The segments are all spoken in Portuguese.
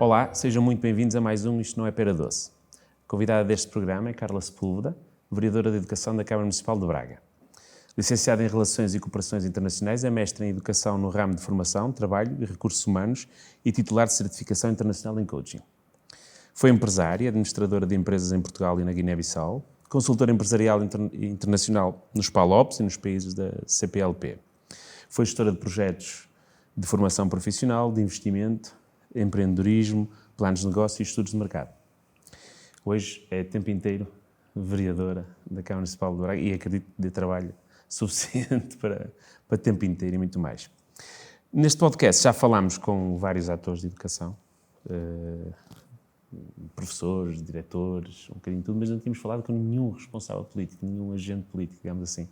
Olá, sejam muito bem-vindos a mais um Isto Não é Pera Doce. A convidada deste programa é Carla Sepúlveda, vereadora de Educação da Câmara Municipal de Braga. Licenciada em Relações e Cooperações Internacionais, é mestre em Educação no ramo de Formação, Trabalho e Recursos Humanos e titular de Certificação Internacional em Coaching. Foi empresária e administradora de empresas em Portugal e na Guiné-Bissau, consultora empresarial internacional nos PALOPs e nos países da CPLP. Foi gestora de projetos de formação profissional, de investimento, empreendedorismo, planos de negócio e estudos de mercado. Hoje é tempo inteiro vereadora da Câmara Municipal de Braga e acredito que dê trabalho suficiente para tempo inteiro e muito mais. Neste podcast já falámos com vários atores de educação, professores, diretores, um bocadinho de tudo, mas não tínhamos falado com nenhum responsável político, nenhum agente político, digamos assim.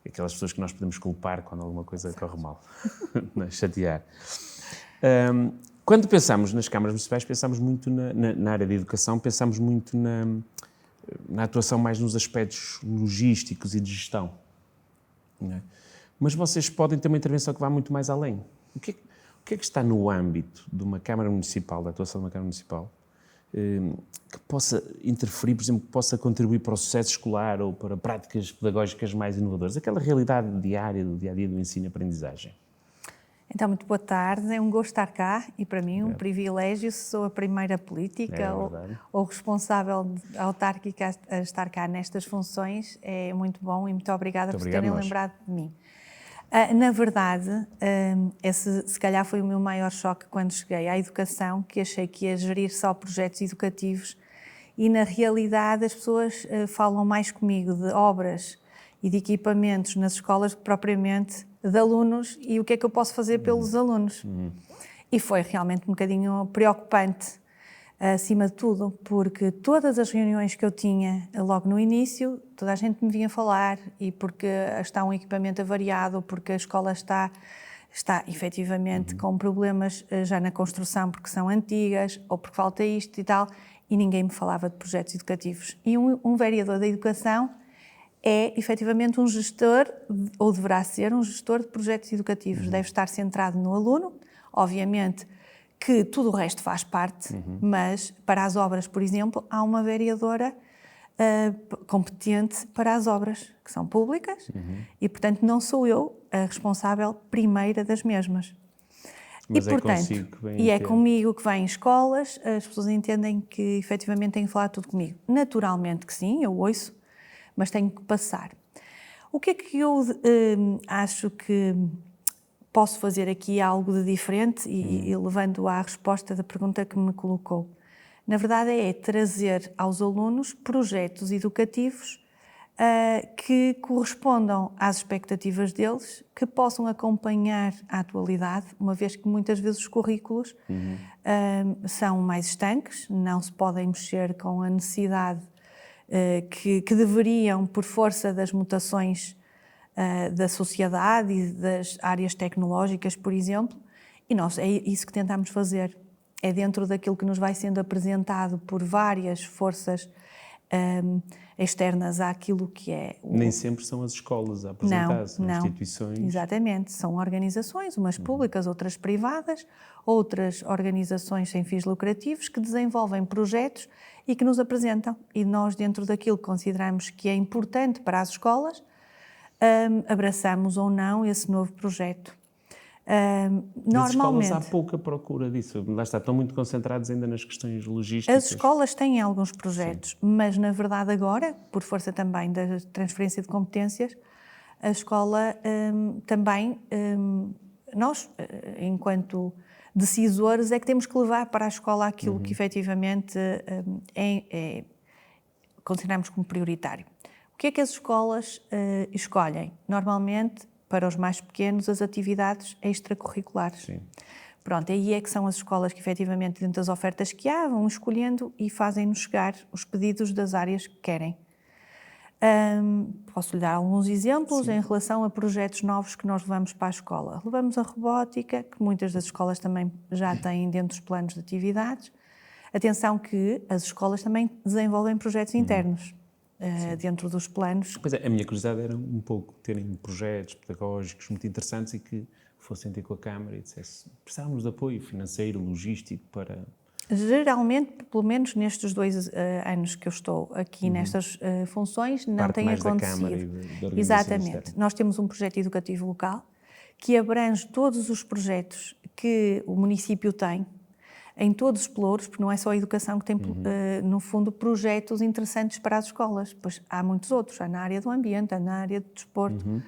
Aquelas pessoas que nós podemos culpar quando alguma coisa corre mal, chatear. Quando pensamos nas câmaras municipais, pensamos muito na área da educação, pensamos muito na atuação mais nos aspectos logísticos e de gestão. Não é? Mas vocês podem ter uma intervenção que vá muito mais além. O que é que está no âmbito de uma Câmara Municipal, da atuação de uma Câmara Municipal, que possa interferir, por exemplo, que possa contribuir para o sucesso escolar ou para práticas pedagógicas mais inovadoras? Aquela realidade diária, do dia-a-dia do ensino e aprendizagem. Então, muito boa tarde, é um gosto estar cá e para mim um privilégio, se sou a primeira política ou responsável autárquica a estar cá nestas funções, é muito bom e muito obrigada por terem lembrado de mim. Na verdade, esse se calhar foi o meu maior choque quando cheguei à educação, que achei que ia gerir só projetos educativos e na realidade as pessoas falam mais comigo de obras e de equipamentos nas escolas do que propriamente de alunos e o que é que eu posso fazer pelos alunos. E foi realmente um bocadinho preocupante, acima de tudo, porque todas as reuniões que eu tinha logo no início, toda a gente me vinha falar e porque está um equipamento avariado, ou porque a escola está efetivamente com problemas já na construção porque são antigas, ou porque falta isto e tal, e ninguém me falava de projetos educativos. E um vereador da educação é efetivamente um gestor, ou deverá ser um gestor de projetos educativos. Deve estar centrado no aluno, obviamente que tudo o resto faz parte, mas para as obras, por exemplo, há uma vereadora competente para as obras, que são públicas, e portanto não sou eu a responsável primeira das mesmas. Mas e, portanto, é comigo que vêm escolas, as pessoas entendem que efetivamente têm que falar tudo comigo. Naturalmente que sim, eu ouço, mas tenho que passar. O que é que eu acho que posso fazer aqui algo de diferente e levando à resposta da pergunta que me colocou? Na verdade é trazer aos alunos projetos educativos que correspondam às expectativas deles, que possam acompanhar a atualidade, uma vez que muitas vezes os currículos são mais estanques, não se podem mexer com a necessidade que deveriam, por força das mutações da sociedade e das áreas tecnológicas, por exemplo, e nós é isso que tentamos fazer. É dentro daquilo que nos vai sendo apresentado por várias forças externas àquilo que é... Nem sempre são as escolas a apresentar-se, são instituições... Exatamente, são organizações, umas públicas, outras privadas, outras organizações sem fins lucrativos que desenvolvem projetos e que nos apresentam. E nós, dentro daquilo que consideramos que é importante para as escolas, abraçamos ou não esse novo projeto. Nas escolas há pouca procura disso. Lá está, estão muito concentrados ainda nas questões logísticas. As escolas têm alguns projetos, mas na verdade agora, por força também da transferência de competências, a escola também, nós, enquanto decisores, é que temos que levar para a escola aquilo que efetivamente consideramos como prioritário. O que é que as escolas escolhem? Normalmente, para os mais pequenos, as atividades extracurriculares. Sim. Pronto, aí é que são as escolas que efetivamente, dentro das ofertas que há, vão escolhendo e fazem-nos chegar os pedidos das áreas que querem. Posso lhe dar alguns exemplos em relação a projetos novos que nós levamos para a escola. Levamos a robótica, que muitas das escolas também já têm dentro dos planos de atividades. Atenção que as escolas também desenvolvem projetos internos. Dentro dos planos. Pois é, a minha curiosidade era um pouco terem projetos pedagógicos muito interessantes e que fossem ter com a Câmara e dissesse precisávamos de apoio financeiro, logístico para Geralmente, pelo menos nestes 2 anos que eu estou aqui nestas funções, não tem acontecido. Da Câmara e da organização Exatamente. externa. Nós temos um projeto educativo local que abrange todos os projetos que o município tem, em todos os pelouros, porque não é só a educação que tem, no fundo, projetos interessantes para as escolas, pois há muitos outros, há na área do ambiente, há na área do desporto,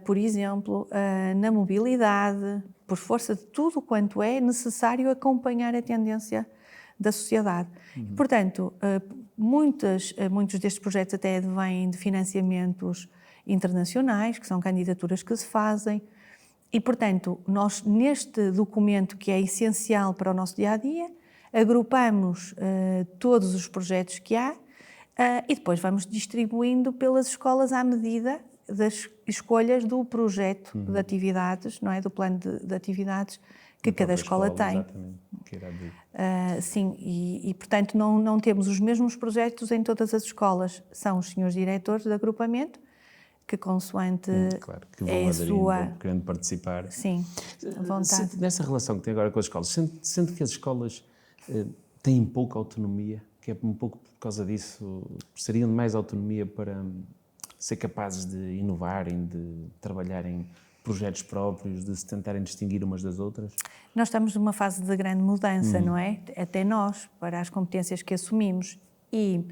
por exemplo, na mobilidade, por força de tudo quanto é necessário acompanhar a tendência da sociedade. Portanto, muitos destes projetos até vêm de financiamentos internacionais, que são candidaturas que se fazem, e, portanto, nós, neste documento que é essencial para o nosso dia-a-dia, agrupamos todos os projetos que há e depois vamos distribuindo pelas escolas à medida das escolhas do projeto de atividades, não é? Do plano de atividades que cada escola tem. Exatamente. Que irá dizer. Sim, e portanto não temos os mesmos projetos em todas as escolas. São os senhores diretores de agrupamento que, consoante claro, que vão é a aderindo, sua... querendo participar. Sim, a vontade. Nessa relação que tem agora com as escolas, sente que as escolas têm pouca autonomia, que é um pouco por causa disso, precisariam de mais autonomia para ser capazes de inovarem, de trabalharem projetos próprios, de se tentarem distinguir umas das outras? Nós estamos numa fase de grande mudança, não é? Até nós, para as competências que assumimos. E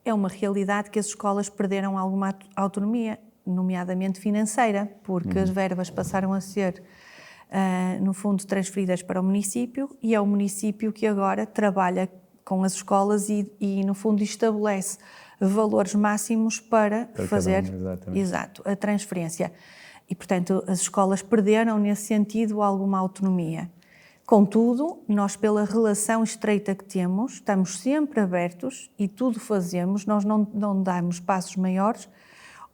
é uma realidade que as escolas perderam alguma autonomia, nomeadamente financeira, porque as verbas passaram a ser, no fundo, transferidas para o município e é o município que agora trabalha com as escolas e no fundo, estabelece valores máximos para fazer a transferência. E, portanto, as escolas perderam, nesse sentido, alguma autonomia. Contudo, nós, pela relação estreita que temos, estamos sempre abertos e tudo fazemos, nós não damos passos maiores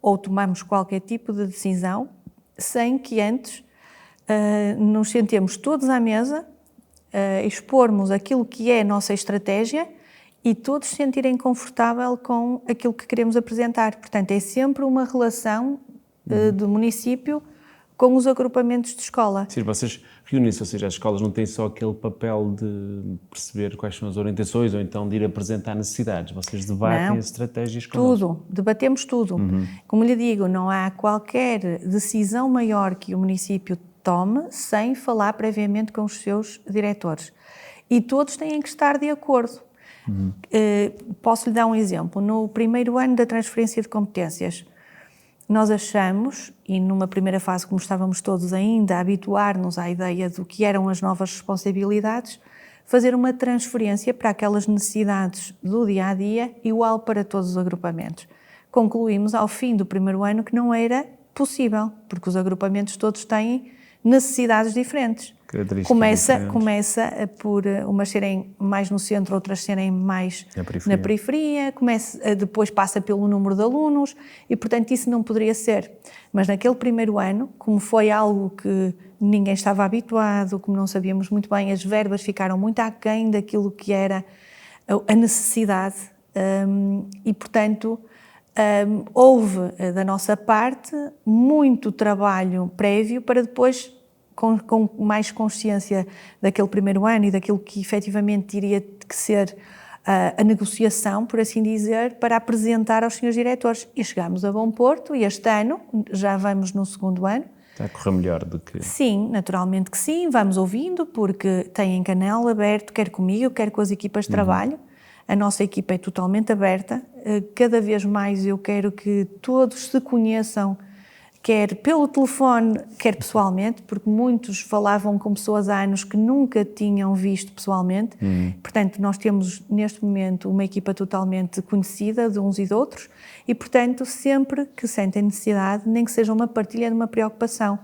ou tomamos qualquer tipo de decisão sem que antes nos sentemos todos à mesa, expormos aquilo que é a nossa estratégia e todos se sentirem confortável com aquilo que queremos apresentar. Portanto, é sempre uma relação do município com os agrupamentos de escola. Sim, vocês reúnem-se, ou seja, as escolas não têm só aquele papel de perceber quais são as orientações ou então de ir apresentar necessidades, vocês debatem as estratégias connosco. Tudo, debatemos tudo. Como lhe digo, não há qualquer decisão maior que o município tome sem falar previamente com os seus diretores. E todos têm que estar de acordo. Posso lhe dar um exemplo. No primeiro ano da transferência de competências, nós achamos, e numa primeira fase, como estávamos todos ainda a habituar-nos à ideia do que eram as novas responsabilidades, fazer uma transferência para aquelas necessidades do dia-a-dia igual para todos os agrupamentos. Concluímos ao fim do primeiro ano que não era possível, porque os agrupamentos todos têm necessidades diferentes. Começa por umas serem mais no centro, outras serem mais na periferia, depois passa pelo número de alunos e, portanto, isso não poderia ser. Mas naquele primeiro ano, como foi algo que ninguém estava habituado, como não sabíamos muito bem, as verbas ficaram muito aquém daquilo que era a necessidade e, portanto, houve da nossa parte muito trabalho prévio para depois, com mais consciência daquele primeiro ano e daquilo que efetivamente teria que ser a negociação, por assim dizer, para apresentar aos senhores diretores. E chegámos a bom porto e este ano, já vamos no segundo ano. Está a correr melhor do que... Sim, naturalmente que sim, vamos ouvindo, porque têm canal aberto, quer comigo, quer com as equipas de trabalho. A nossa equipa é totalmente aberta. Cada vez mais eu quero que todos se conheçam, quer pelo telefone, quer pessoalmente, porque muitos falavam com pessoas há anos que nunca tinham visto pessoalmente. Portanto, nós temos neste momento uma equipa totalmente conhecida de uns e de outros e, portanto, sempre que sentem necessidade, nem que seja uma partilha de uma preocupação,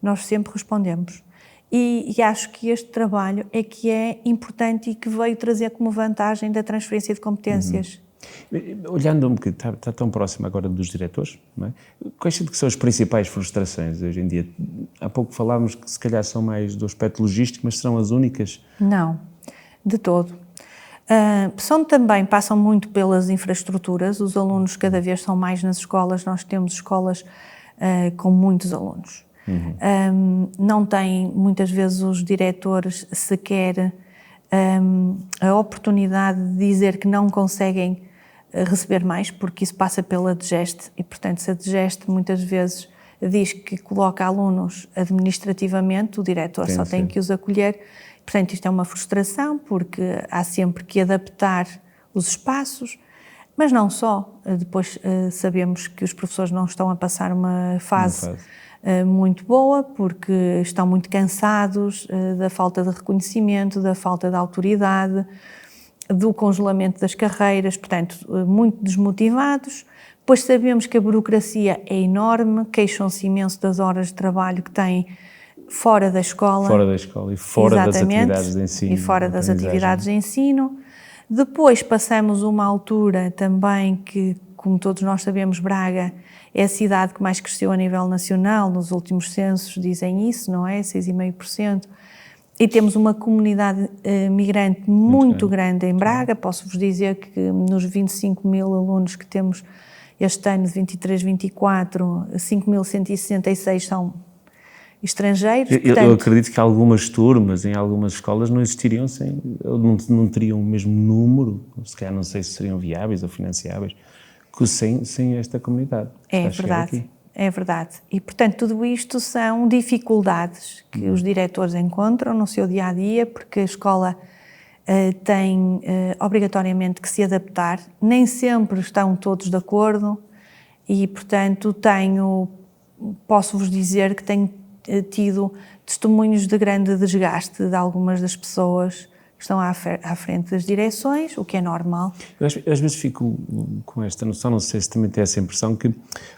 nós sempre respondemos. E acho que este trabalho é que é importante e que veio trazer como vantagem da transferência de competências. Olhando um bocadinho, está tão próximo agora dos diretores, não é? Quais são as principais frustrações hoje em dia? Há pouco falámos que se calhar são mais do aspecto logístico, mas serão as únicas? Não, de todo. Passam muito pelas infraestruturas, os alunos cada vez são mais nas escolas, nós temos escolas com muitos alunos. Não têm, muitas vezes, os diretores sequer a oportunidade de dizer que não conseguem receber mais, porque isso passa pela DGEST e, portanto, se a DGEST muitas vezes diz que coloca alunos administrativamente, o diretor só tem que os acolher. Portanto, isto é uma frustração, porque há sempre que adaptar os espaços, mas não só. Depois sabemos que os professores não estão a passar uma fase muito boa, porque estão muito cansados da falta de reconhecimento, da falta de autoridade, do congelamento das carreiras, portanto, muito desmotivados. Depois sabemos que a burocracia é enorme, queixam-se imenso das horas de trabalho que têm fora da escola. Fora da escola e fora das atividades de ensino. E fora das atividades de ensino. Depois passamos uma altura também que, como todos nós sabemos, Braga é a cidade que mais cresceu a nível nacional, nos últimos censos dizem isso, não é? 6,5%. E temos uma comunidade migrante muito grande em Braga. Posso-vos dizer que nos 25 mil alunos que temos este ano de 23-24, 5.166 são estrangeiros. Eu acredito que algumas turmas, em algumas escolas, não existiriam não teriam o mesmo número, se calhar não sei se seriam viáveis ou financiáveis, sem esta comunidade. É verdade. É verdade. E, portanto, tudo isto são dificuldades que os diretores encontram no seu dia-a-dia, porque a escola tem obrigatoriamente que se adaptar. Nem sempre estão todos de acordo e, portanto, posso-vos dizer que tenho tido testemunhos de grande desgaste de algumas das pessoas que estão à frente das direções, o que é normal. Eu às vezes fico com esta noção, não sei se também tem essa impressão, que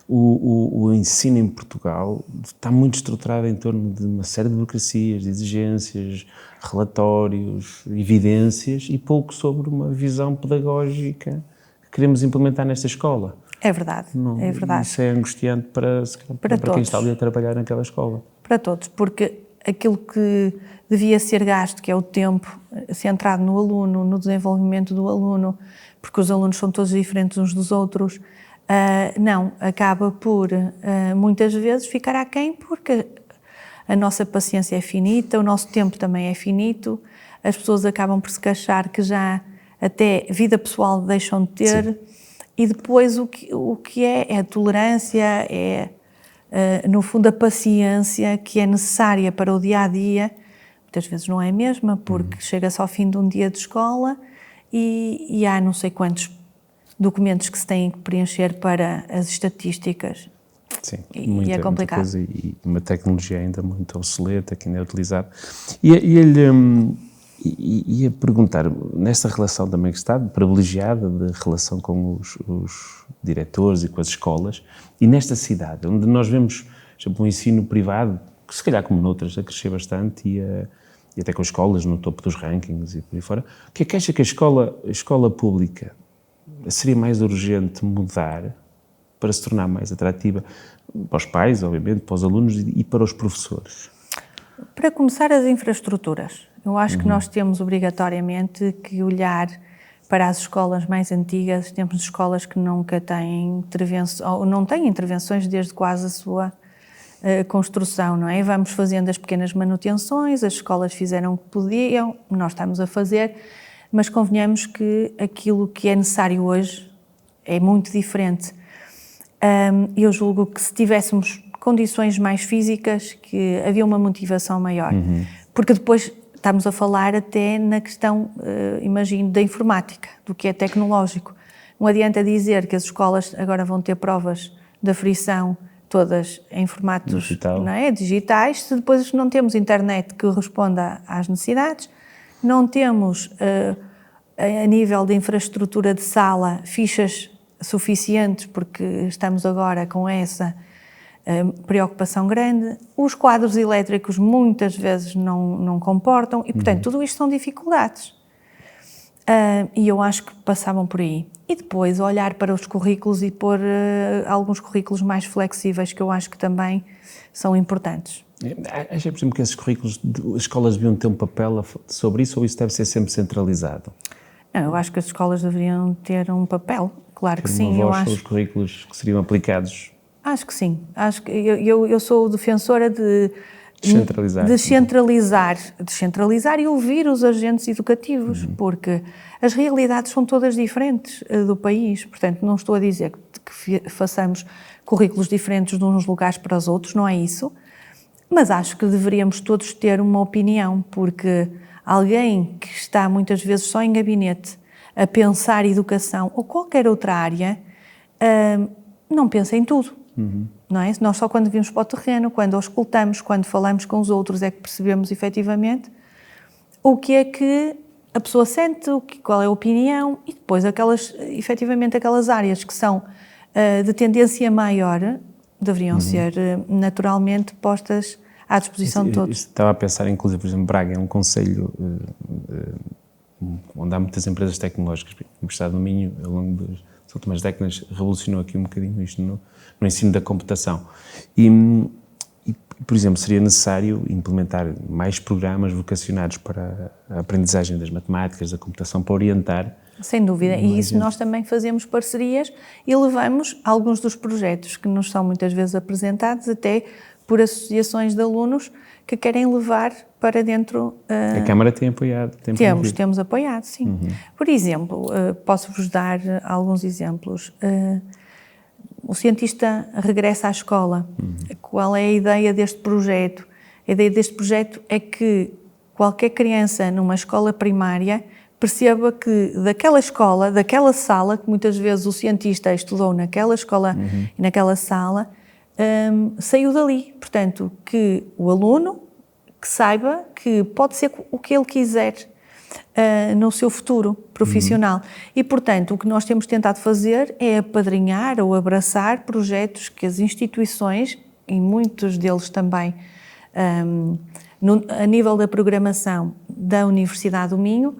o ensino em Portugal está muito estruturado em torno de uma série de burocracias, de exigências, relatórios, evidências e pouco sobre uma visão pedagógica que queremos implementar nesta escola. É verdade, é verdade. Isso é angustiante para quem está ali a trabalhar naquela escola. Para todos, porque aquilo que devia ser gasto, que é o tempo centrado no aluno, no desenvolvimento do aluno, porque os alunos são todos diferentes uns dos outros, acaba por muitas vezes ficar aquém, porque a nossa paciência é finita, o nosso tempo também é finito, as pessoas acabam por se queixar que já até vida pessoal deixam de ter. Sim. E depois o que é a tolerância, no fundo a paciência que é necessária para o dia-a-dia, muitas vezes não é a mesma, porque chega-se ao fim de um dia de escola e há não sei quantos documentos que se têm que preencher para as estatísticas. Sim, e é complicado. Muita coisa, e uma tecnologia ainda muito obsoleta que ainda é utilizada. E ele ia perguntar, nesta relação também que está, privilegiada de relação com os diretores e com as escolas, e nesta cidade, onde nós vemos, por exemplo, um ensino privado, que se calhar como noutras, a crescer bastante e até com escolas no topo dos rankings e por aí fora, o que é que acha que a escola pública seria mais urgente mudar para se tornar mais atrativa para os pais, obviamente, para os alunos e para os professores? Para começar, as infraestruturas. Eu acho que nós temos obrigatoriamente que olhar para as escolas mais antigas. Temos escolas que nunca têm ou não têm intervenções desde quase a sua construção, não é? Vamos fazendo as pequenas manutenções, as escolas fizeram o que podiam, nós estamos a fazer, mas convenhamos que aquilo que é necessário hoje é muito diferente. Eu julgo que se tivéssemos condições mais físicas, que havia uma motivação maior. Porque depois estamos a falar até na questão, imagino, da informática, do que é tecnológico. Não adianta dizer que as escolas agora vão ter provas da frição todas em formatos digitais, se depois não temos internet que responda às necessidades, não temos, a nível de infraestrutura de sala, fichas suficientes, porque estamos agora com essa preocupação grande, os quadros elétricos muitas vezes não comportam e, portanto, tudo isto são dificuldades. E eu acho que passavam por aí. E depois olhar para os currículos e pôr alguns currículos mais flexíveis, que eu acho que também são importantes. Acha, por exemplo, que esses currículos, as escolas deviam ter um papel sobre isso ou isso deve ser sempre centralizado? Não, eu acho que as escolas deveriam ter um papel, claro que sim. Uma voz sobre os currículos que seriam aplicados? Acho que sim. Eu sou defensora de descentralizar e ouvir os agentes educativos, porque as realidades são todas diferentes do país. Portanto, não estou a dizer que façamos currículos diferentes de uns lugares para os outros, não é isso, mas acho que deveríamos todos ter uma opinião, porque alguém que está muitas vezes só em gabinete a pensar educação ou qualquer outra área, não pensa em tudo. Não é? Nós só quando vimos para o terreno, quando auscultamos, quando falamos com os outros é que percebemos efetivamente o que é que a pessoa sente, qual é a opinião, e depois efetivamente aquelas áreas que são de tendência maior deveriam ser naturalmente postas à disposição de todos. Estava a pensar, inclusive, por exemplo, Braga é um concelho onde há muitas empresas tecnológicas. A Universidade do Minho, ao longo das últimas décadas, revolucionou aqui um bocadinho isto no ensino da computação. E, por exemplo, seria necessário implementar mais programas vocacionados para a aprendizagem das matemáticas, da computação, para orientar. Sem dúvida, e isso nós também fazemos parcerias e levamos alguns dos projetos que nos são muitas vezes apresentados até por associações de alunos que querem levar para dentro... A Câmara tem apoiado? Temos apoiado, sim. Por exemplo, posso-vos dar alguns exemplos. O cientista regressa à escola. Qual é a ideia deste projeto? A ideia deste projeto é que qualquer criança numa escola primária perceba que daquela escola, daquela sala, que muitas vezes o cientista estudou naquela escola e naquela sala, saiu dali. Portanto, que o aluno que saiba que pode ser o que ele quiser no seu futuro profissional. E, portanto, o que nós temos tentado fazer é apadrinhar ou abraçar projetos que as instituições, e muitos deles também a nível da programação da Universidade do Minho,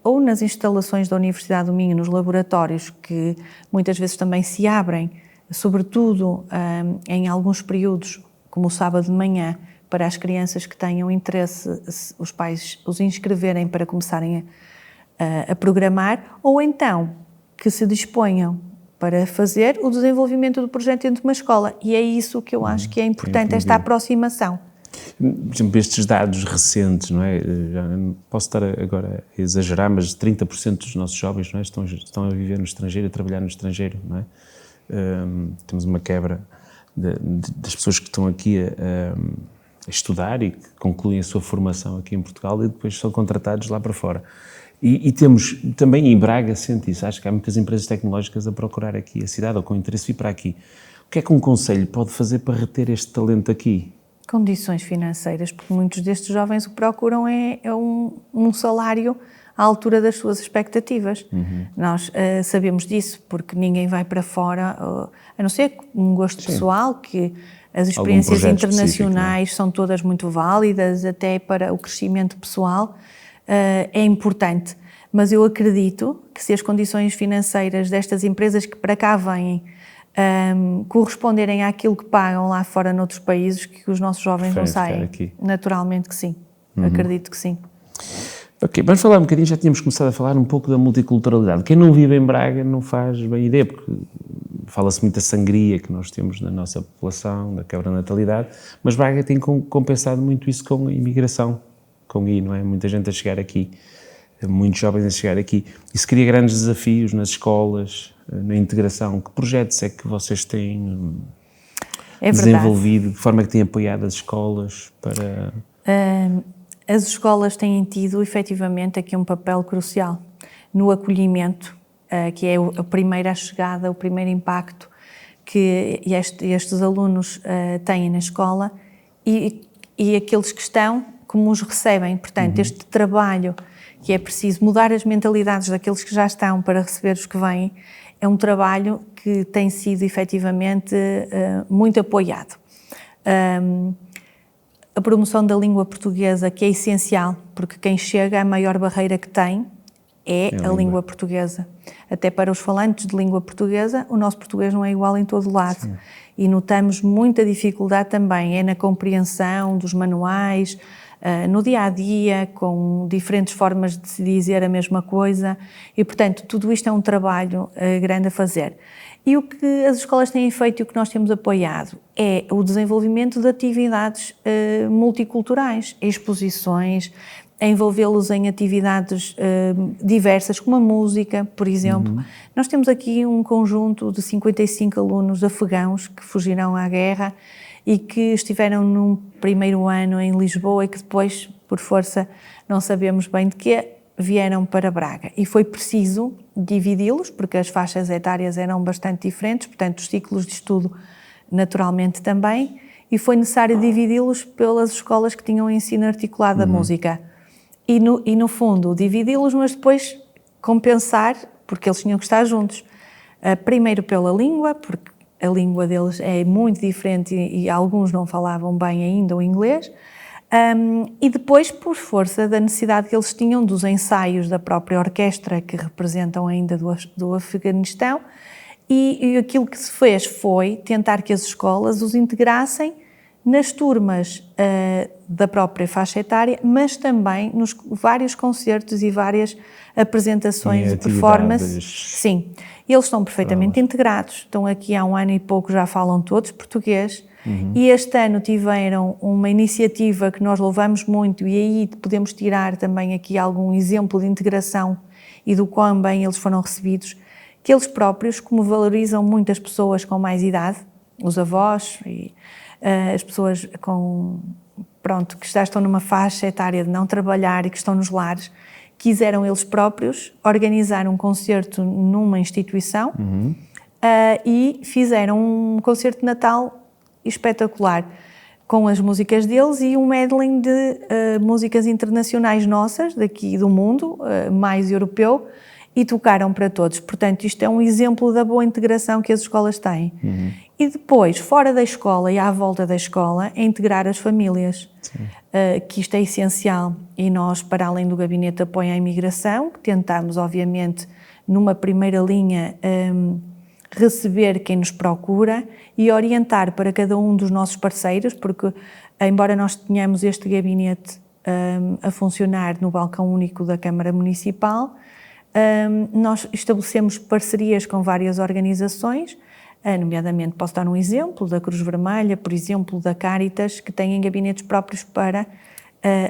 ou nas instalações da Universidade do Minho, nos laboratórios, que muitas vezes também se abrem, sobretudo em alguns períodos, como o sábado de manhã, para as crianças que tenham interesse, os pais os inscreverem para começarem a programar, ou então que se disponham para fazer o desenvolvimento do projeto dentro de uma escola. E é isso que eu acho que é importante, esta aproximação. Por exemplo, estes dados recentes, não é? Já não posso estar agora a exagerar, mas 30% dos nossos jovens, não é? estão a viver no estrangeiro, a trabalhar no estrangeiro, não é? Temos uma quebra das pessoas que estão aqui a estudar e que concluem a sua formação aqui em Portugal e depois são contratados lá para fora. E temos também em Braga, sente isso, acho que há muitas empresas tecnológicas a procurar aqui a cidade ou com interesse de vir para aqui. O que é que um concelho pode fazer para reter este talento aqui? Condições financeiras, porque muitos destes jovens o que procuram é um salário à altura das suas expectativas. Nós sabemos disso, porque ninguém vai para fora, a não ser um gosto pessoal, que as experiências internacionais são todas muito válidas, até para o crescimento pessoal é importante. Mas eu acredito que se as condições financeiras destas empresas que para cá vêm corresponderem àquilo que pagam lá fora noutros países, que os nossos jovens não saem. Naturalmente que sim, acredito que sim. Ok, vamos falar um bocadinho, já tínhamos começado a falar um pouco da multiculturalidade. Quem não vive em Braga não faz bem ideia, porque fala-se muito da sangria que nós temos na nossa população, da quebra da natalidade, mas Braga tem compensado muito isso com a imigração, com I, não é? Muita gente a chegar aqui, muitos jovens a chegar aqui. Isso cria grandes desafios nas escolas, na integração. Que projetos é que vocês têm desenvolvido, de forma que têm apoiado as escolas para... As escolas têm tido, efetivamente, aqui um papel crucial no acolhimento, que é a primeira chegada, o primeiro impacto que estes alunos têm na escola e aqueles que estão, como os recebem. Portanto, este trabalho que é preciso mudar as mentalidades daqueles que já estão para receber os que vêm, é um trabalho que tem sido, efetivamente, muito apoiado. A promoção da língua portuguesa, que é essencial, porque quem chega, a maior barreira que tem é a língua portuguesa. Até para os falantes de língua portuguesa, o nosso português não é igual em todo lado. E notamos muita dificuldade também, é na compreensão dos manuais, no dia-a-dia, com diferentes formas de se dizer a mesma coisa e, portanto, tudo isto é um trabalho grande a fazer. E o que as escolas têm feito e o que nós temos apoiado é o desenvolvimento de atividades multiculturais, exposições, a envolvê-los em atividades diversas, como a música, por exemplo. Nós temos aqui um conjunto de 55 alunos afegãos que fugiram à guerra e que estiveram num primeiro ano em Lisboa e que depois, por força, não sabemos bem de quê, vieram para Braga. E foi preciso dividi-los, porque as faixas etárias eram bastante diferentes, portanto, os ciclos de estudo naturalmente também, e foi necessário dividi-los pelas escolas que tinham ensino articulado da música. E no fundo, dividi-los, mas depois compensar, porque eles tinham que estar juntos. Primeiro pela língua, porque a língua deles é muito diferente e alguns não falavam bem ainda o inglês, e depois por força da necessidade que eles tinham dos ensaios da própria orquestra, que representam ainda do Afeganistão, e aquilo que se fez foi tentar que as escolas os integrassem nas turmas da própria faixa etária, mas também nos vários concertos e várias apresentações de performance. Sim, eles estão perfeitamente integrados, estão aqui há um ano e pouco, já falam todos português, e este ano tiveram uma iniciativa que nós louvamos muito e aí podemos tirar também aqui algum exemplo de integração e do quão bem eles foram recebidos, que eles próprios, como valorizam muitas pessoas com mais idade, os avós e as pessoas que já estão numa faixa etária de não trabalhar e que estão nos lares, quiseram eles próprios organizar um concerto numa instituição e fizeram um concerto de Natal espetacular, com as músicas deles e um medley de músicas internacionais nossas, daqui do mundo, mais europeu, e tocaram para todos. Portanto, isto é um exemplo da boa integração que as escolas têm. E depois, fora da escola e à volta da escola, é integrar as famílias, que isto é essencial. E nós, para além do Gabinete de Apoio à Imigração, que tentamos, obviamente, numa primeira linha, receber quem nos procura e orientar para cada um dos nossos parceiros, porque, embora nós tenhamos este gabinete a funcionar no balcão único da Câmara Municipal, nós estabelecemos parcerias com várias organizações, nomeadamente, posso dar um exemplo, da Cruz Vermelha, por exemplo, da Caritas, que têm gabinetes próprios para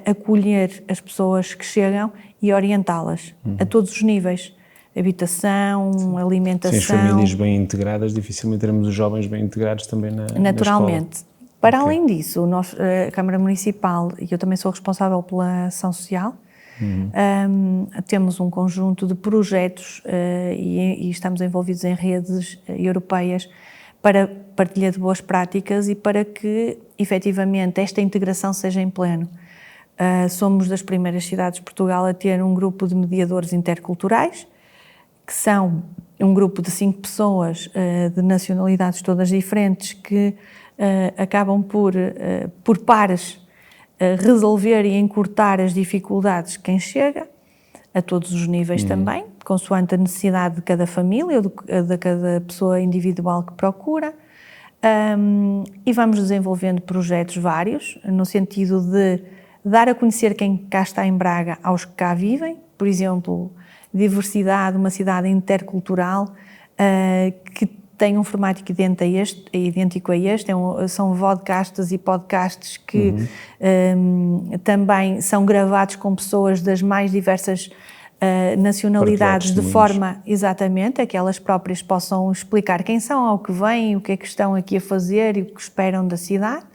acolher as pessoas que chegam e orientá-las a todos os níveis. Habitação, alimentação... Sem as famílias bem integradas, dificilmente teremos os jovens bem integrados também na naturalmente. escola. Para além disso, a Câmara Municipal, e eu também sou responsável pela ação social, temos um conjunto de projetos e estamos envolvidos em redes europeias para partilha de boas práticas e para que, efetivamente, esta integração seja em pleno. Somos das primeiras cidades de Portugal a ter um grupo de mediadores interculturais, que são um grupo de 5 pessoas de nacionalidades todas diferentes que acabam por pares resolver e encurtar as dificuldades de quem chega, a todos os níveis também, consoante a necessidade de cada família ou de cada pessoa individual que procura. E vamos desenvolvendo projetos vários, no sentido de dar a conhecer quem cá está em Braga aos que cá vivem, por exemplo, diversidade, uma cidade intercultural que tem um formato idêntico a este, são vodcasts e podcasts que também são gravados com pessoas das mais diversas nacionalidades, de forma, exatamente, a que elas próprias possam explicar quem são, ao que vêm, o que é que estão aqui a fazer e o que esperam da cidade.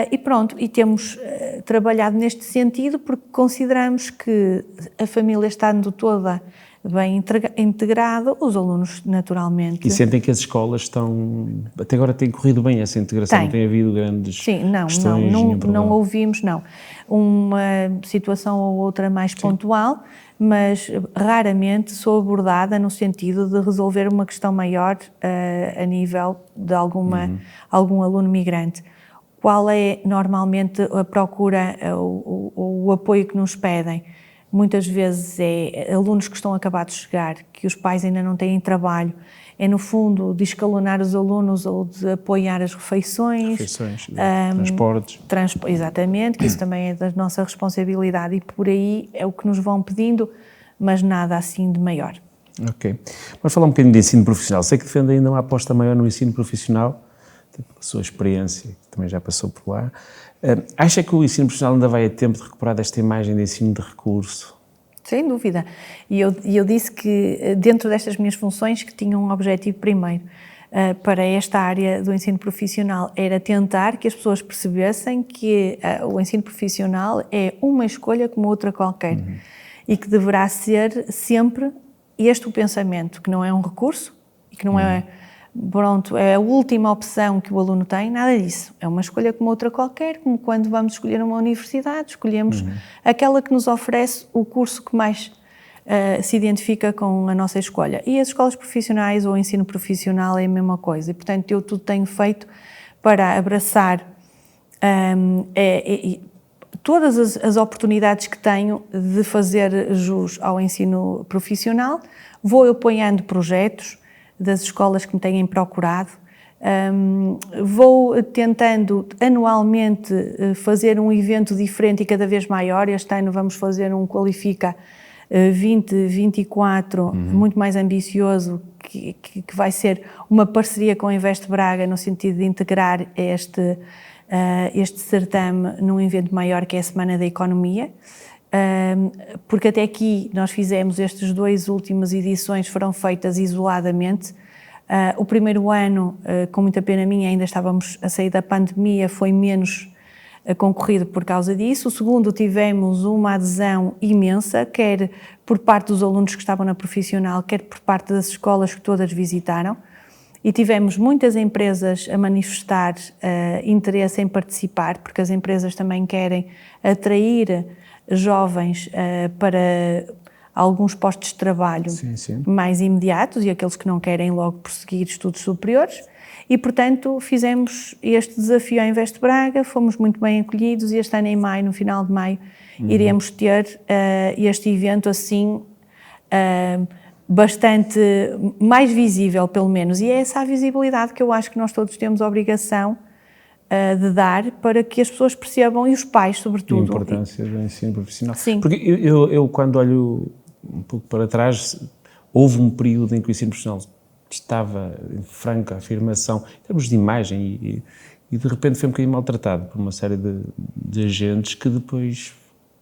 E pronto, e temos trabalhado neste sentido porque consideramos que a família estando toda bem integrada, os alunos naturalmente... E sentem que as escolas estão... Até agora tem corrido bem essa integração, não tem havido grandes questões? Não ouvimos, não. Uma situação ou outra mais pontual, mas raramente sou abordada no sentido de resolver uma questão maior a nível de algum aluno migrante. Qual é normalmente a procura ou o apoio que nos pedem? muitas vezes é alunos que estão acabados de chegar, que os pais ainda não têm trabalho, é no fundo de escalonar os alunos ou de apoiar as refeições, transportes. Exatamente, que isso também é da nossa responsabilidade e por aí é o que nos vão pedindo, mas nada assim de maior. Ok. Vamos falar um bocadinho de ensino profissional. Sei que defende ainda uma aposta maior no ensino profissional, pela sua experiência, que também já passou por lá. Acha que o ensino profissional ainda vai a tempo de recuperar desta imagem de ensino de recurso? Sem dúvida. E eu disse que dentro destas minhas funções que tinha um objetivo primeiro para esta área do ensino profissional, era tentar que as pessoas percebessem que o ensino profissional é uma escolha como outra qualquer e que deverá ser sempre este o pensamento, que não é um recurso e que não é, pronto, é a última opção que o aluno tem, nada disso. É uma escolha como outra qualquer, como quando vamos escolher uma universidade, escolhemos aquela que nos oferece o curso que mais se identifica com a nossa escolha. E as escolas profissionais ou o ensino profissional é a mesma coisa. E, portanto, eu tudo tenho feito para abraçar todas as oportunidades que tenho de fazer jus ao ensino profissional. Vou apoiando projetos das escolas que me têm procurado, vou tentando anualmente fazer um evento diferente e cada vez maior. Este ano vamos fazer um Qualifica 2024 muito mais ambicioso, que vai ser uma parceria com a Invest Braga no sentido de integrar este certame num evento maior, que é a Semana da Economia, porque até aqui nós fizemos estes 2 últimas edições, foram feitas isoladamente. O primeiro ano, com muita pena minha, ainda estávamos a sair da pandemia, foi menos concorrido por causa disso. O segundo, tivemos uma adesão imensa, quer por parte dos alunos que estavam na profissional, quer por parte das escolas que todas visitaram. E tivemos muitas empresas a manifestar interesse em participar, porque as empresas também querem atrair jovens para alguns postos de trabalho mais imediatos e aqueles que não querem logo prosseguir estudos superiores. E, portanto, fizemos este desafio à Invest Braga, fomos muito bem acolhidos e este ano em maio, no final de maio, iremos ter este evento assim bastante mais visível, pelo menos. E é essa a visibilidade que eu acho que nós todos temos a obrigação de dar para que as pessoas percebam, e os pais, sobretudo. A importância do ensino profissional. Sim. Porque eu, quando olho um pouco para trás, houve um período em que o ensino profissional estava em franca afirmação, em termos de imagem, e de repente foi um bocadinho maltratado por uma série de agentes que depois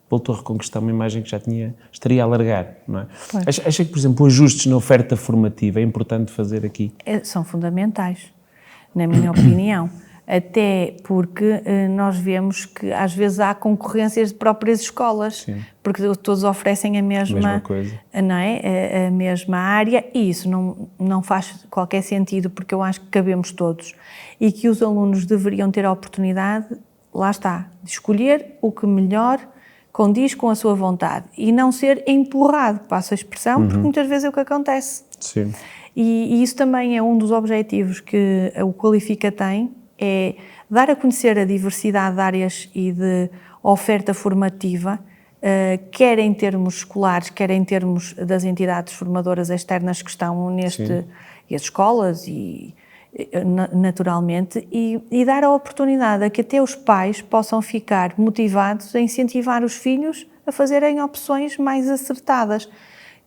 voltou a reconquistar uma imagem que já estaria a alargar, não é? Acha que, por exemplo, ajustes na oferta formativa é importante fazer aqui? São fundamentais, na minha opinião. Até porque nós vemos que às vezes há concorrências de próprias escolas, porque todos oferecem a mesma coisa, não é? A mesma área, e isso não faz qualquer sentido, porque eu acho que cabemos todos e que os alunos deveriam ter a oportunidade, lá está, de escolher o que melhor condiz com a sua vontade e não ser empurrado, passo a expressão, porque muitas vezes é o que acontece. Sim. E isso também é um dos objetivos que o Qualifica tem, é dar a conhecer a diversidade de áreas e de oferta formativa, quer em termos escolares, quer em termos das entidades formadoras externas que estão e as escolas, e naturalmente, e dar a oportunidade a que até os pais possam ficar motivados a incentivar os filhos a fazerem opções mais acertadas,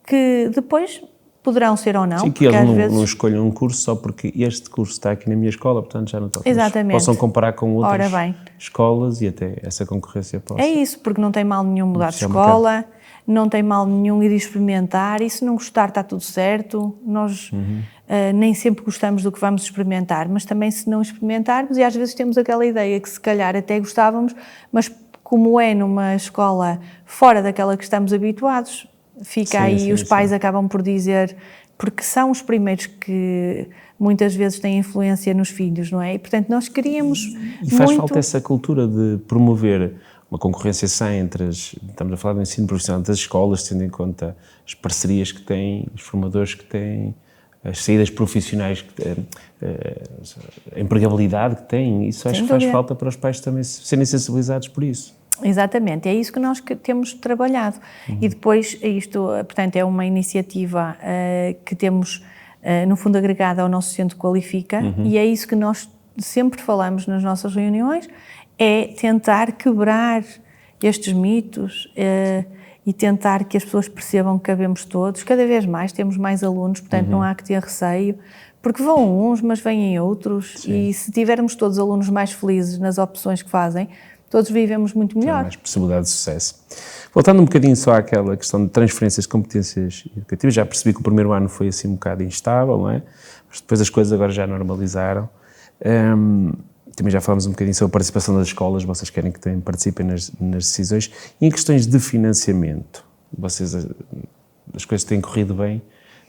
que depois poderão ser ou não. Sim, que eles não escolham um curso só porque este curso está aqui na minha escola, portanto já não toca. Exatamente. Possam comparar com outras escolas e até essa concorrência possa. É isso, porque não tem mal nenhum mudar de escola, não tem mal nenhum ir experimentar, e se não gostar está tudo certo. Nós nem sempre gostamos do que vamos experimentar, mas também se não experimentarmos, e às vezes temos aquela ideia que se calhar até gostávamos, mas como é numa escola fora daquela que estamos habituados, fica aí, os pais acabam por dizer, porque são os primeiros que muitas vezes têm influência nos filhos, não é? E, portanto, nós queríamos E faz falta essa cultura de promover uma concorrência sã entre estamos a falar do ensino profissional das escolas, tendo em conta as parcerias que têm, os formadores que têm, as saídas profissionais, a empregabilidade que têm. Isso acho que faz falta para os pais também serem sensibilizados por isso. Exatamente, é isso que nós temos trabalhado. E depois, isto, portanto, é uma iniciativa que temos, no fundo, agregada ao nosso Centro Qualifica, e é isso que nós sempre falamos nas nossas reuniões, é tentar quebrar estes mitos e tentar que as pessoas percebam que cabemos todos. Cada vez mais temos mais alunos, portanto não há que ter receio, porque vão uns, mas vêm outros. Sim. E se tivermos todos alunos mais felizes nas opções que fazem, todos vivemos muito melhor. Tem mais possibilidade de sucesso. Voltando um bocadinho só àquela questão de transferências de competências educativas, já percebi que o primeiro ano foi assim um bocado instável, não é? Mas depois as coisas agora já normalizaram. Também já falámos um bocadinho sobre a participação das escolas, vocês querem que também participem nas decisões. E em questões de financiamento, as coisas têm corrido bem,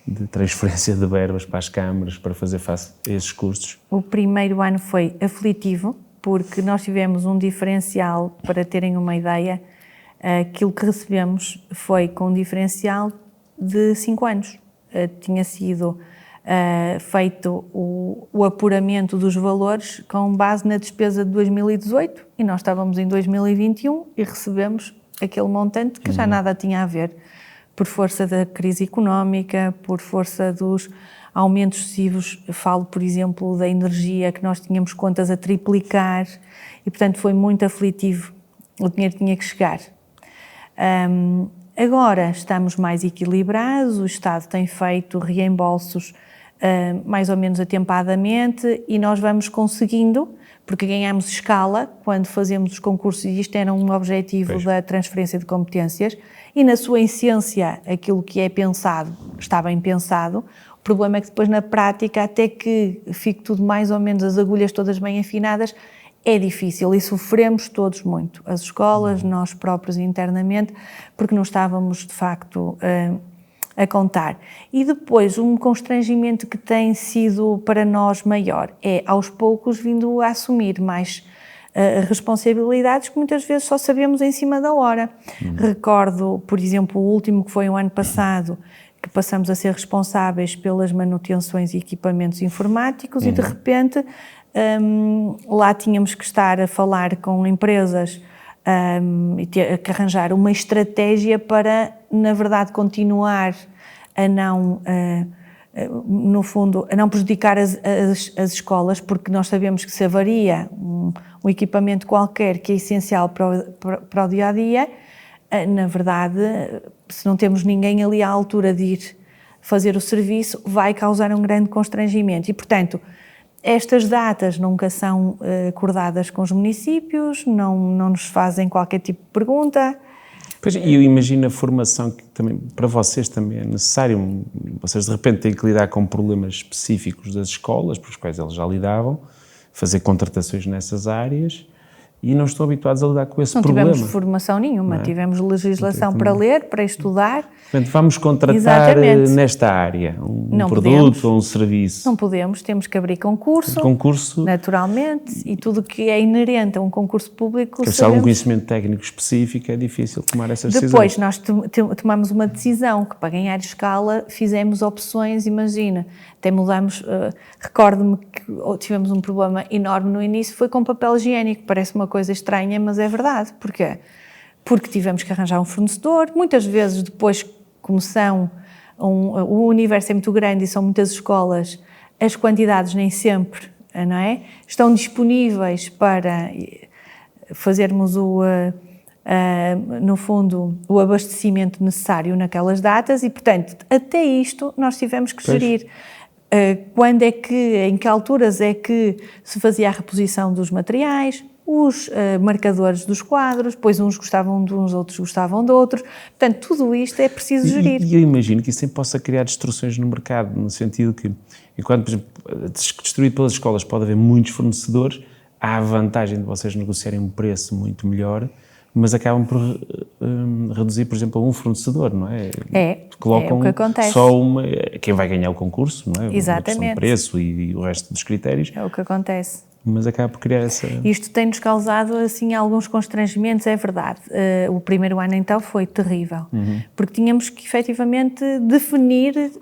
de transferência de verbas para as câmaras, para fazer face a esses custos? O primeiro ano foi aflitivo, porque nós tivemos um diferencial, para terem uma ideia, aquilo que recebemos foi com um diferencial de 5 anos. Tinha sido feito o apuramento dos valores com base na despesa de 2018 e nós estávamos em 2021 e recebemos aquele montante que já nada tinha a ver, por força da crise económica, por força dos aumentos excessivos. Falo, por exemplo, da energia, que nós tínhamos contas a triplicar e, portanto, foi muito aflitivo. O dinheiro tinha que chegar. Agora estamos mais equilibrados, o Estado tem feito reembolsos mais ou menos atempadamente e nós vamos conseguindo, porque ganhamos escala quando fazemos os concursos, e isto era um objetivo da transferência de competências, e na sua essência aquilo que é pensado está bem pensado. O problema é que depois na prática, até que fique tudo mais ou menos, as agulhas todas bem afinadas, é difícil e sofremos todos muito, as escolas, nós próprios internamente, porque não estávamos de facto a contar. E depois um constrangimento que tem sido para nós maior é aos poucos vindo a assumir mais responsabilidades que muitas vezes só sabemos em cima da hora. Recordo, por exemplo, o último que foi o ano passado, que passamos a ser responsáveis pelas manutenções e equipamentos informáticos e de repente lá tínhamos que estar a falar com empresas e ter que arranjar uma estratégia para, na verdade, continuar a não, no fundo, a não prejudicar as escolas, porque nós sabemos que se avaria um equipamento qualquer que é essencial para o dia-a-dia, na verdade, se não temos ninguém ali à altura de ir fazer o serviço, vai causar um grande constrangimento. E, portanto, estas datas nunca são acordadas com os municípios, não nos fazem qualquer tipo de pergunta. Pois, e eu imagino a formação que também, para vocês também é necessário. Vocês de repente têm que lidar com problemas específicos das escolas, para os quais eles já lidavam, fazer contratações nessas áreas, e não estão habituados a lidar com esse problema. Não tivemos formação nenhuma, tivemos legislação para ler, para estudar. Portanto, vamos contratar nesta área um produto ou um serviço. Não podemos, temos que abrir concurso, naturalmente, e tudo o que é inerente a um concurso público. Se há algum conhecimento técnico específico, é difícil tomar essas decisões. Depois nós tomamos uma decisão que, para ganhar escala, fizemos opções, imagina, até mudamos, recordo-me que tivemos um problema enorme no início, foi com papel higiênico, parece uma coisa estranha, mas é verdade. Porquê? Porque tivemos que arranjar um fornecedor, muitas vezes depois, como o universo é muito grande e são muitas escolas, as quantidades nem sempre, não é? Estão disponíveis para fazermos no fundo, o abastecimento necessário naquelas datas e, portanto, até isto nós tivemos que gerir. Quando é que, em que alturas é que se fazia a reposição dos materiais, os marcadores dos quadros, depois uns gostavam de uns, outros gostavam de outros. Portanto, tudo isto é preciso gerir. E eu imagino que isso sempre possa criar distorções no mercado, no sentido que, enquanto, por exemplo, distribuído pelas escolas pode haver muitos fornecedores, há a vantagem de vocês negociarem um preço muito melhor, mas acabam por reduzir, por exemplo, a um fornecedor, não é? Colocam o que acontece. Só quem vai ganhar o concurso, não é? Exatamente. O preço e o resto dos critérios. É o que acontece. Mas acaba por criar essa... Isto tem-nos causado, assim, alguns constrangimentos, é verdade. O primeiro ano, então, foi terrível, porque tínhamos que, efetivamente, definir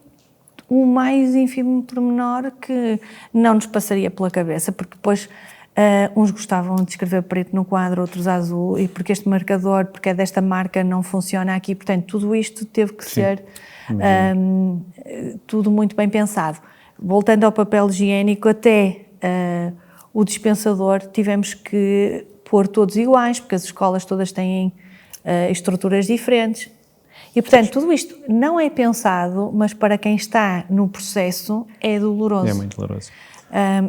o mais ínfimo pormenor que não nos passaria pela cabeça, porque depois Uns gostavam de escrever preto no quadro, outros azul, e porque este marcador, porque é desta marca, não funciona aqui. Portanto, tudo isto teve que ser tudo muito bem pensado. Voltando ao papel higiênico, até o dispensador tivemos que pôr todos iguais, porque as escolas todas têm estruturas diferentes. E, portanto, tudo isto não é pensado, mas para quem está no processo é doloroso. É muito doloroso.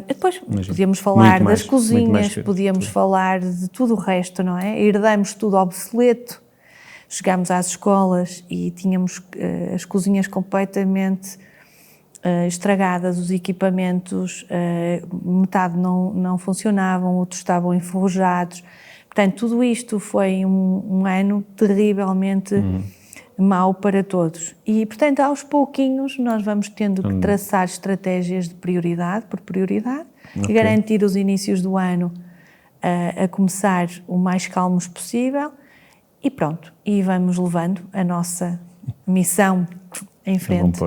Depois podíamos falar das cozinhas, podíamos falar de tudo o resto, não é? Herdamos tudo obsoleto. Chegámos às escolas e tínhamos as cozinhas completamente estragadas, os equipamentos, metade não funcionavam, outros estavam enferrujados. Portanto, tudo isto foi um ano terrivelmente mau para todos. E, portanto, aos pouquinhos nós vamos tendo que traçar estratégias de prioridade por prioridade e garantir os inícios do ano a começar o mais calmos possível e pronto, e vamos levando a nossa missão em frente.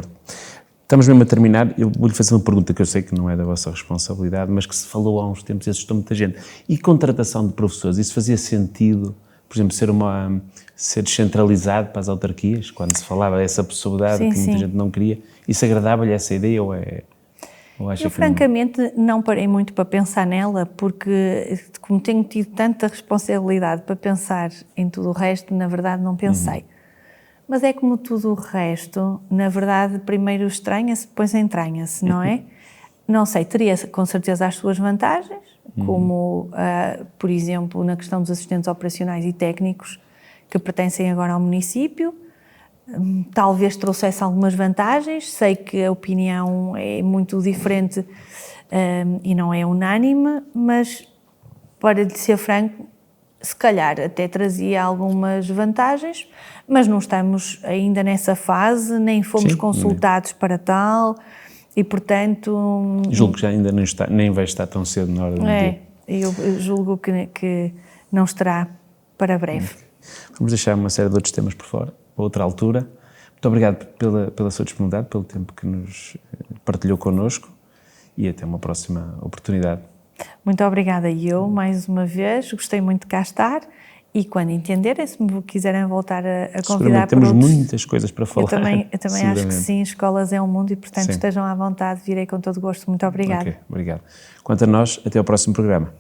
Estamos mesmo a terminar, eu vou-lhe fazer uma pergunta que eu sei que não é da vossa responsabilidade, mas que se falou há uns tempos e assustou muita gente. E contratação de professores, isso fazia sentido, por exemplo, ser descentralizado para as autarquias, quando se falava dessa possibilidade que muita gente não queria? Isso agradava-lhe essa ideia ou acha eu, francamente, não parei muito para pensar nela, porque como tenho tido tanta responsabilidade para pensar em tudo o resto, na verdade não pensei. Mas é como tudo o resto, na verdade, primeiro estranha-se, depois entranha-se, não é? Não sei, teria com certeza as suas vantagens, como, por exemplo, na questão dos assistentes operacionais e técnicos, que pertencem agora ao município. Talvez trouxesse algumas vantagens, sei que a opinião é muito diferente e não é unânime, mas, para lhe ser franco, se calhar até trazia algumas vantagens, mas não estamos ainda nessa fase, nem fomos consultados para tal, e portanto... Julgo que já ainda nem vai estar tão cedo na hora do dia. Eu julgo que não estará para breve. Vamos deixar uma série de outros temas por fora, para outra altura. Muito obrigado pela sua disponibilidade, pelo tempo que nos partilhou connosco e até uma próxima oportunidade. Muito obrigada eu, mais uma vez, gostei muito de cá estar e quando entenderem, se me quiserem voltar a convidar para outros... Temos muitas coisas para falar. Eu também acho que sim, escolas é um mundo e, portanto, estejam à vontade, virei com todo gosto. Muito obrigada. Obrigado. Quanto a nós, até ao próximo programa.